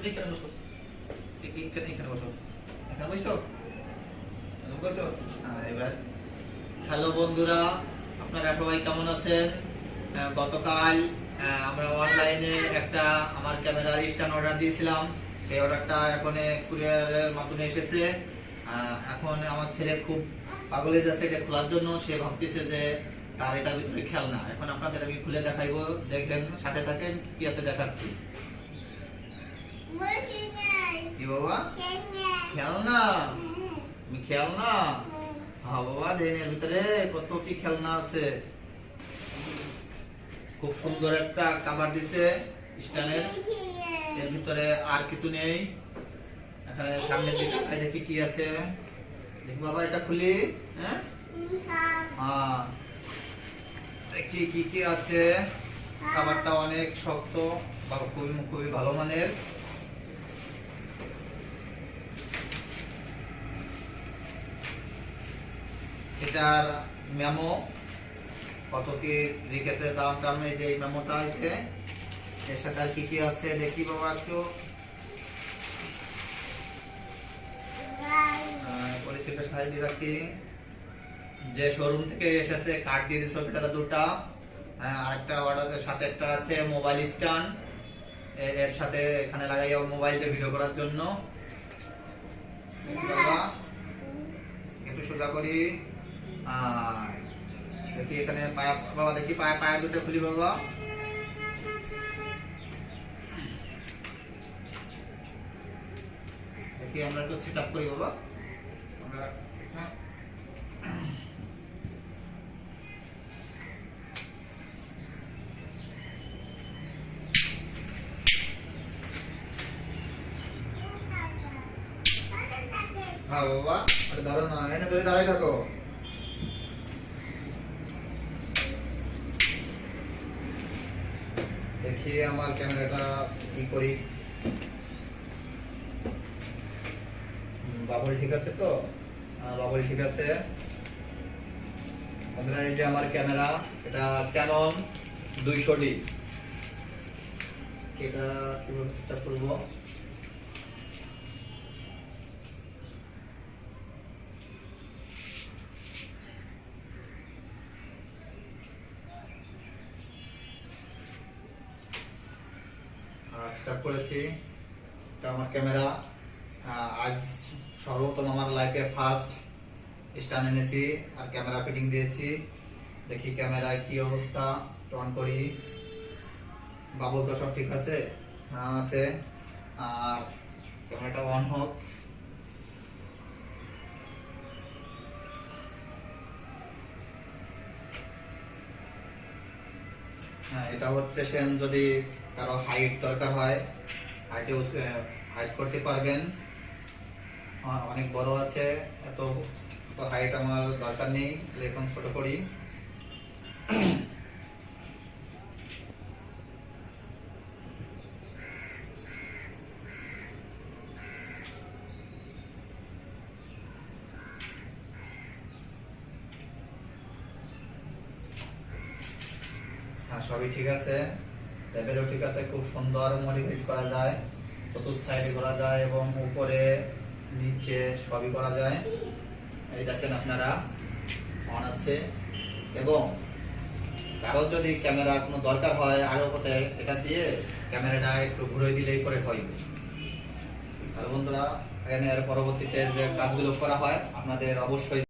এখানে বসো, এখানে বসো, এখানে বসো, বসো। এবার হ্যালো বন্ধুরা, আপনারা সবাই কেমন আছেন? গতকাল আমরা অনলাইনে একটা আমার ক্যামেরার স্ট্যান্ড অর্ডার দিয়েছিলাম। সেই অর্ডারটা এখন কুরিয়ারের মাধ্যমে এসেছে। এখন আমার ছেলে খুব পাগল হয়ে যাচ্ছে এটা খোলার জন্য। সে ভাবতেছে যে তার এটার ভিতরে খেলনা। এখন আপনাদের আমি খুলে দেখাইবো, দেখেন, সাথে থাকেন, কি আছে দেখাচ্ছি। কি বাবা? খেলনা? তুমি খেলনা? হ্যাঁ বাবা, দেন এর ভিতরে কত কি খেলনা আছে। খুব সুন্দর একটা কভার দিছে স্ট্যান্ডের। এর ভিতরে আর কিছু নেই। এখানে সামনের দিকে দেখি কি আছে। দেখি বাবা, এটা খুলি। হ্যাঁ, দেখি কি কি আছে। খাবারটা অনেক শক্ত বা খুবই ভালো মানের। এটার মেমো কত কি লিখেছে, দাম যে মেমোটা আছে। এর সাথে আর কি কি আছে দেখি বাবা একটু। পরিচিত সাইডে রাখি। যে শোরুম থেকে এসেছে কার্ড দিয়ে দিয়েছে ওটা দুটা। আরেকটা অর্ডারের সাথে একটা আছে মোবাইল স্ট্যান্ড। এর সাথে এখানে লাগাইয়া মোবাইলে ভিডিও করার জন্য। বাবা একটু সোজা করি। দেখি এখানে পায়া বাবা, দেখি পায়া দুটো খুলি বাবা। দেখি আমরা একটু সেট আপ করি বাবা। আমরা হ্যাঁ বাবা, আরে ধরো না, এনে ধরে দাঁড়াই থাকো। দেখি আমার ক্যামেরাটা কি করি। বাবল ঠিক আছে তো? বাবল ঠিক আছে। বন্ধুরা, এই যে আমার ক্যামেরা, এটা ক্যানন 200D। এটা কিভাবে সেট করবো? স্টার্ট করেছি। এটা আমার ক্যামেরা। আজ সর্বপ্রথম আমার লাইফে ফার্স্ট স্ট্যান্ড এনেছি আর ক্যামেরা ফিটিং দিয়েছি। দেখি ক্যামেরায় কি অবস্থা। অন করি। বাবল তো সব ঠিক আছে? হ্যাঁ আছে। আর ক্যামেরাটা অন হোক। হ্যাঁ, এটা হচ্ছে সেন যদি কারো হাইট দরকার হয়, হাইট করতে পারবেন। অনেক বড় আছে, এত হাইট আমার দরকার নেই, এখন ছোট করি। হ্যাঁ, সবই ঠিক আছে। লেভেলও ঠিক আছে। খুব সুন্দর মডিফাই করা যায়, চতুর্থ সাইডে করা যায় এবং উপরে নিচে সবই করা যায়। এই দেখেন আপনারা, অন আছে। এবং কারো যদি ক্যামেরা কোনো দরকার হয় আরো হতে, এটা দিয়ে ক্যামেরাটা একটু ঘুরে দিলেই পরে হয়। আর বন্ধুরা, এখানে এর পরবর্তীতে যে কাজগুলো করা হয় আপনাদের অবশ্যই